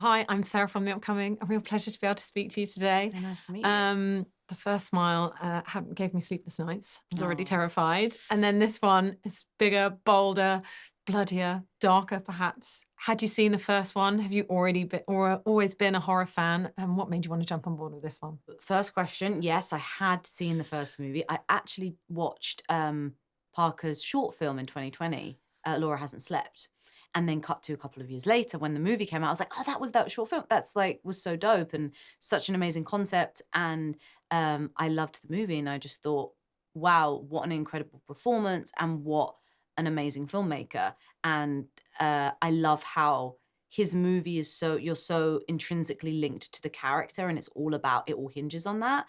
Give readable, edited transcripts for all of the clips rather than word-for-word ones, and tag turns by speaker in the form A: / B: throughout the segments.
A: Hi, I'm Sarah from The Upcoming. A real pleasure to be able to speak to you today.
B: So nice to meet you.
A: The first smile gave me sleepless nights. I was already
B: Oh,
A: terrified. And then this one is bigger, bolder, bloodier, darker perhaps. Had you seen the first one? Have you already been or always been a horror fan? And what made you want to jump on board with this one?
B: first question. Yes, I had seen the first movie. I actually watched Parker's short film in 2020, Laura Hasn't Slept. And then cut to a couple of years later when the movie came out, I was like, oh, that was that short film. That's like, was so dope and such an amazing concept. And I loved the movie and I just thought, wow, what an incredible performance and what an amazing filmmaker. And I love how his movie is you're so intrinsically linked to the character and it's all about, it all hinges on that.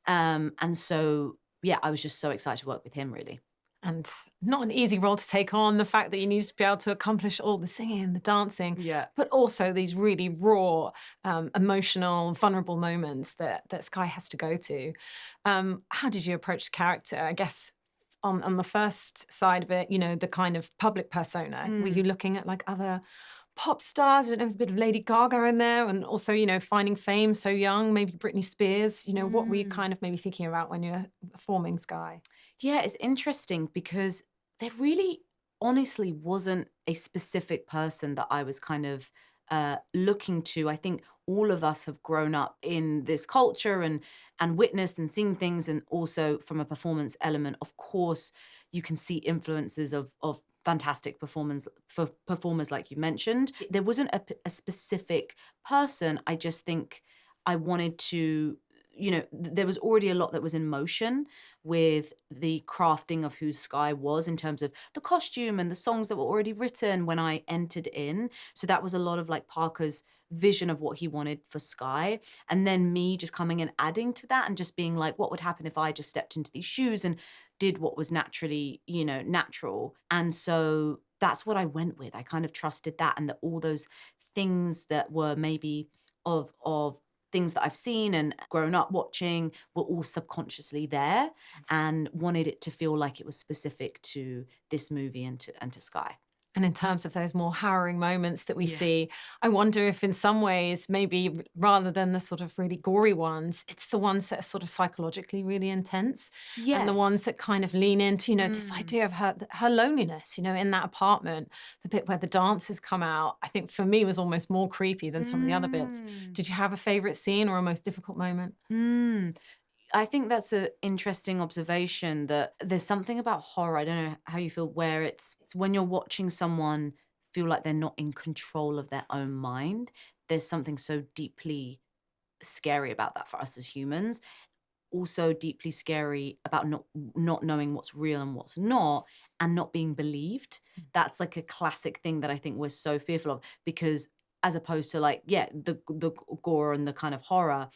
B: And so, yeah, I was just so excited to work with him, really.
A: And not an easy role to take on, the fact that you need to be able to accomplish all the singing and the dancing,
B: Yeah.
A: but also these really raw, emotional, vulnerable moments that Sky has to go to. How did you approach the character? I guess on the first side of it, the kind of public persona, were you
B: Mm.
A: looking at like other pop stars? I don't know, there's a bit of Lady Gaga in there, and also, finding fame so young, maybe Britney Spears. What were you
B: Mm.
A: kind of maybe thinking about when you were forming Sky?
B: Yeah, it's interesting because there really honestly wasn't a specific person that I was kind of looking to. I think all of us have grown up in this culture and witnessed and seen things, and also from a performance element, of course, you can see influences of fantastic performance for performers like you mentioned. There wasn't a specific person. I just think I wanted to. There was already a lot that was in motion with the crafting of who Sky was in terms of the costume and the songs that were already written when I entered in. So that was a lot of like Parker's vision of what he wanted for Sky. And then me just coming and adding to that and just being like, what would happen if I just stepped into these shoes and did what was naturally, natural. And so that's what I went with. I kind of trusted that and that all those things that were maybe of things that I've seen and grown up watching were all subconsciously there and wanted it to feel like it was specific to this movie and to Sky.
A: And in terms of those more harrowing moments that we
B: Yeah.
A: see, I wonder if in some ways, maybe rather than the sort of really gory ones, it's the ones that are sort of psychologically really intense and the ones
B: Yes.
A: that kind of lean into, this
B: Mm.
A: idea of her loneliness, in that apartment, the bit where the dancers come out, I think for me was almost more creepy than some of the other bits.
B: Mm.
A: Did you have a favorite scene or a most difficult moment?
B: Mm. I think that's an interesting observation that there's something about horror, I don't know how you feel, where it's when you're watching someone feel like they're not in control of their own mind. There's something so deeply scary about that for us as humans. Also deeply scary about not knowing what's real and what's not, and not being believed. That's like a classic thing that I think we're so fearful of because as opposed to like, yeah, the gore and the kind of horror,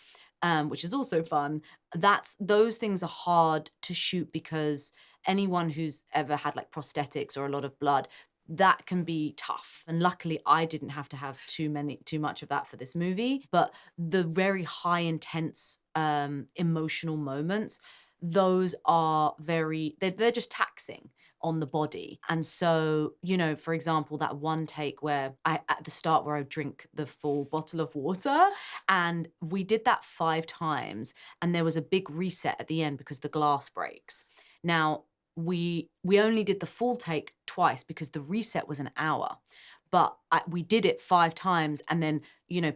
B: which is also fun, that's those things are hard to shoot because anyone who's ever had like prosthetics or a lot of blood, that can be tough. And luckily I didn't have to have too much of that for this movie. But the very high intense emotional moments, those are they're just taxing on the body. And so, for example, that one take where at the start where I drink the full bottle of water, and we did that 5 times, and there was a big reset at the end because the glass breaks. Now, we only did the full take twice because the reset was an hour. But we did it 5 times, and then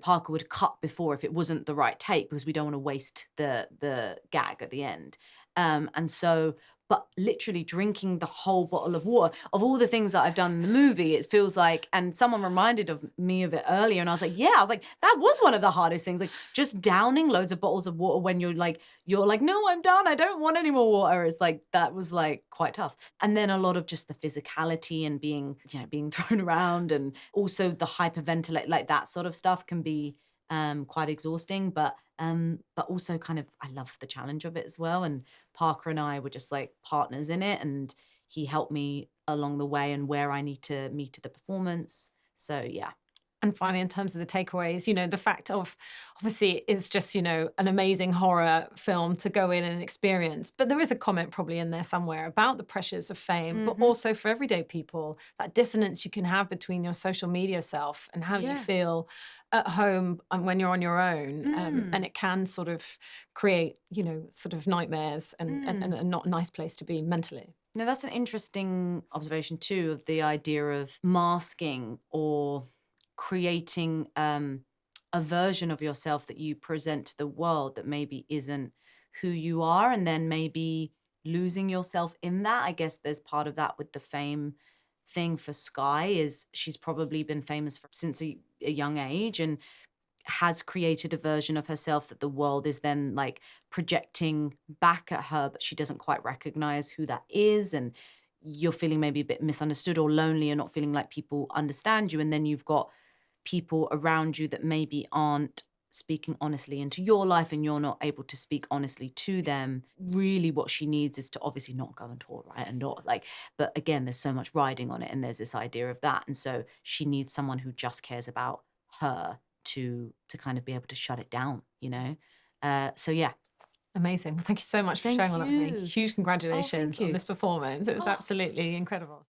B: Parker would cut before if it wasn't the right take because we don't want to waste the gag at the end. And so, but literally drinking the whole bottle of water of all the things that I've done in the movie, it feels like. And someone reminded of me of it earlier, and I was like, yeah, I was like, that was one of the hardest things, like just downing loads of bottles of water when you're like, no, I'm done, I don't want any more water. Is like that was like quite tough. And then a lot of just the physicality and being thrown around, and also the hyperventilate, like that sort of stuff can be quite exhausting, but also kind of I love the challenge of it as well. And Parker and I were just like partners in it, and he helped me along the way and where I need to meet to the performance. So yeah.
A: And finally, in terms of the takeaways, the fact of obviously it's just, an amazing horror film to go in and experience. But there is a comment probably in there somewhere about the pressures of fame, but
B: Hmm.
A: also for everyday people, that dissonance you can have between your social media self and how you
B: Yeah.
A: feel at home and when you're on your own, and
B: Mm,
A: it can sort of create, sort of nightmares and
B: mm.
A: a not a nice place to be mentally.
B: No, that's an interesting observation too, of the idea of masking or creating a version of yourself that you present to the world that maybe isn't who you are, and then maybe losing yourself in that. I guess there's part of that with the fame thing for Sky, is she's probably been famous since a young age, and has created a version of herself that the world is then like projecting back at her, but she doesn't quite recognize who that is. And you're feeling maybe a bit misunderstood or lonely, and not feeling like people understand you. And then you've got people around you that maybe aren't speaking honestly into your life, and you're not able to speak honestly to them. Really, what she needs is to obviously not go on tour, right? And not like, but again, there's so much riding on it, and there's this idea of that. And so she needs someone who just cares about her to kind of be able to shut it down, you know? So yeah.
A: Amazing. Well, thank you so much for sharing
B: Thank
A: all that with me.
B: you.
A: Huge
B: Oh, thank
A: congratulations on
B: you.
A: this performance. It was
B: Oh,
A: absolutely incredible.